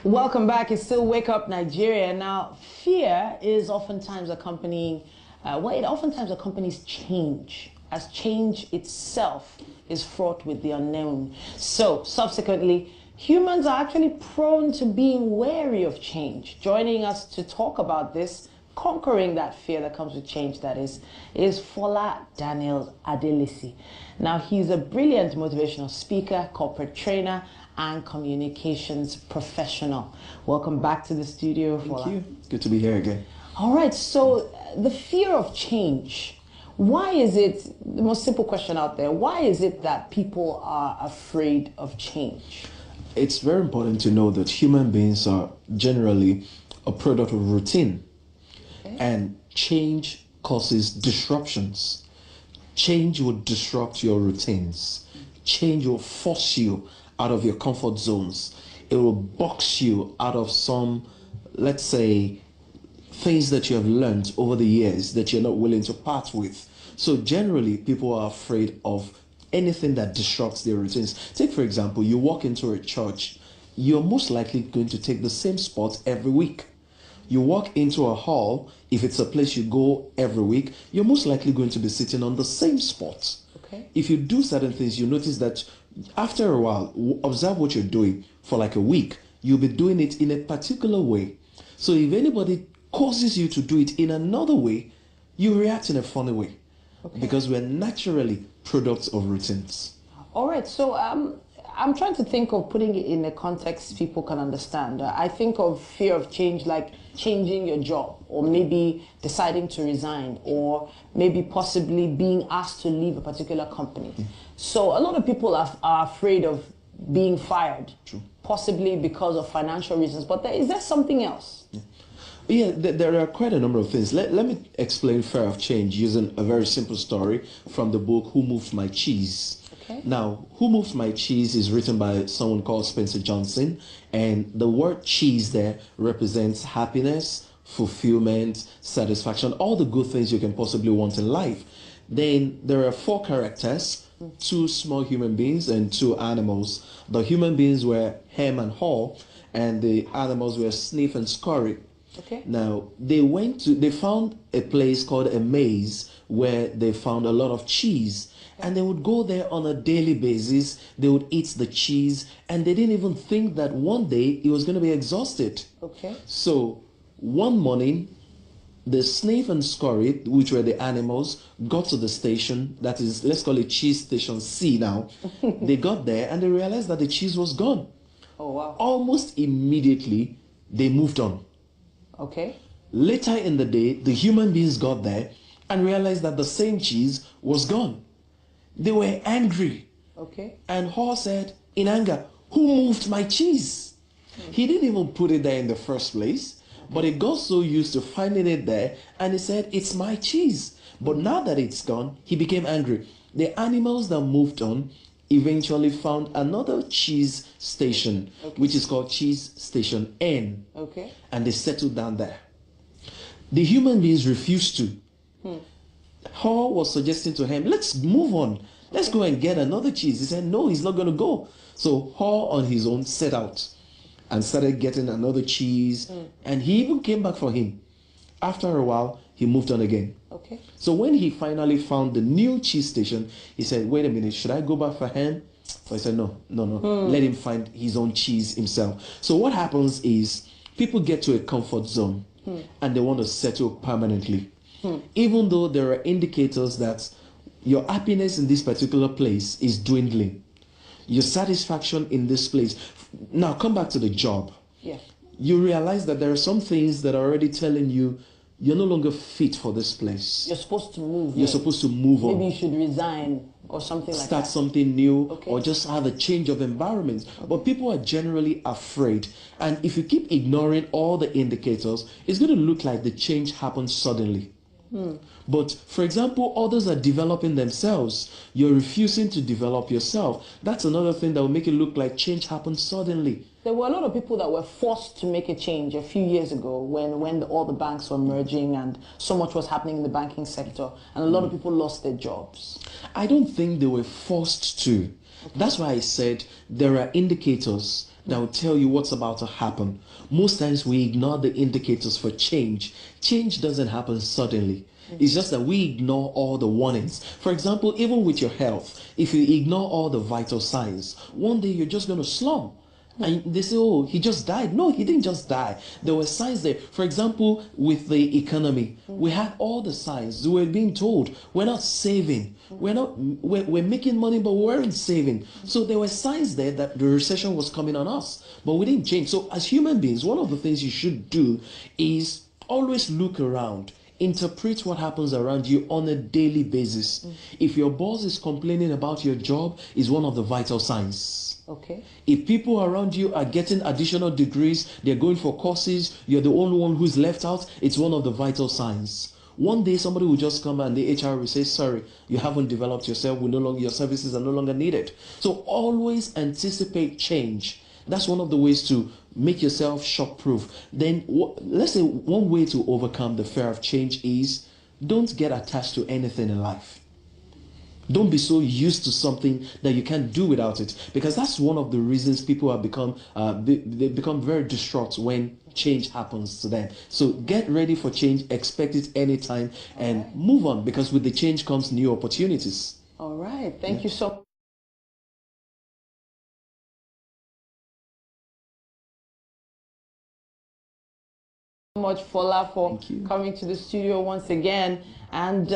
Welcome back. It's still Wake Up Nigeria. Now, fear is oftentimes accompanying, it oftentimes accompanies change, as change itself is fraught with the unknown. So, subsequently, humans are actually prone to being wary of change. Joining us to talk about this, conquering that fear that comes with change, that is Fola Daniel Adelesi. Now, he's a brilliant motivational speaker, corporate trainer, and communications professional. Welcome back to the studio, Fola. Thank you. Good to be here again. All right, so the fear of change. Why is it, the most simple question out there, why is it that people are afraid of change? It's very important to know that human beings are generally a product of routine. Okay. And change causes disruptions. Change will disrupt your routines. Change will force you out of your comfort zones. It will box you out of some, let's say, things that you have learned over the years that you're not willing to part with. So generally, people are afraid of anything that disrupts their routines. Take, for example, you walk into a church, you're most likely going to take the same spot every week. You walk into a hall, if it's a place you go every week, you're most likely going to be sitting on the same spot. Okay. If you do certain things, you notice that after a while, observe what you're doing for like a week, you'll be doing it in a particular way. So if anybody causes you to do it in another way, you react in a funny way. Okay. Because we're naturally products of routines. All right, so I'm trying to think of putting it in a context people can understand. I think of fear of change like changing your job, or maybe deciding to resign, or maybe possibly being asked to leave a particular company. Mm. So a lot of people are afraid of being fired. True. Possibly because of financial reasons. But is there something else? Yeah, there are quite a number of things. Let me explain fear of change using a very simple story from the book Who Moved My Cheese? Okay. Now, Who Moved My Cheese is written by someone called Spencer Johnson, and the word cheese there represents happiness, fulfillment, satisfaction, all the good things you can possibly want in life. Then there are 4 characters, 2 small human beings and 2 animals. The human beings were Hem and Haw, and the animals were Sniff and Scurry. Okay. Now, they found a place called a maze where they found a lot of cheese. And they would go there on a daily basis. They would eat the cheese, and they didn't even think that one day it was going to be exhausted. Okay. So one morning, the Sniff and Scurry, which were the animals, got to the station. That is, let's call it cheese station C now. They got there and they realized that the cheese was gone. Oh, wow. Almost immediately, they moved on. Okay. Later in the day, the human beings got there and realized that the same cheese was gone. They were angry. Okay. And Haw said, in anger, who moved my cheese? He didn't even put it there in the first place, but he got so used to finding it there, and he said, it's my cheese. But now that it's gone, he became angry. The animals that moved on eventually found another cheese station, which is called Cheese Station N. Okay. And they settled down there. The human beings refused to. Haw was suggesting to him, let's move on. Let's go and get another cheese. He said, no, he's not going to go. So Haw on his own set out and started getting another cheese. And he even came back for him. After a while, he moved on again. Okay. So when he finally found the new cheese station, he said, wait a minute, should I go back for him? So I said, no. Let him find his own cheese himself. So what happens is people get to a comfort zone and they want to settle permanently. Even though there are indicators that your happiness in this particular place is dwindling, your satisfaction in this place. Now come back to the job. Yeah. You realize that there are some things that are already telling you you're no longer fit for this place. You're supposed to move. You're supposed to move on. Maybe you should resign or something like that. Start something new, or just have a change of environment. Okay. But people are generally afraid. And if you keep ignoring all the indicators, it's going to look like the change happens suddenly. But, for example, others are developing themselves. You're refusing to develop yourself. That's another thing that will make it look like change happens suddenly. There were a lot of people that were forced to make a change a few years ago when all the banks were merging and so much was happening in the banking sector, and a lot of people lost their jobs. I don't think they were forced to. That's why I said there are indicators that will tell you what's about to happen. Most times we ignore the indicators for change. Change doesn't happen suddenly. It's just that we ignore all the warnings. For example, even with your health, if you ignore all the vital signs, one day you're just going to slump. And they say, oh, he just died. No, he didn't just die. There were signs there. For example, with the economy, we had all the signs. We were being told, we're not saving. We're making money, but we weren't saving. So there were signs there that the recession was coming on us, but we didn't change. So as human beings, one of the things you should do is always look around. Interpret what happens around you on a daily basis. If your boss is complaining about your job, is one of the vital signs. Okay. If people around you are getting additional degrees, they're going for courses, you're the only one who's left out, it's one of the vital signs. One day somebody will just come and the HR will say, sorry, you haven't developed yourself, your services are no longer needed. So always anticipate change. That's one of the ways to make yourself shock-proof. Then let's say one way to overcome the fear of change is don't get attached to anything in life. Don't be so used to something that you can't do without it, because that's one of the reasons people have become they become very distraught when change happens to them. So get ready for change, expect it anytime, and move on, because with the change comes new opportunities. All right. Thank you so much, Fola, for coming to the studio once again. And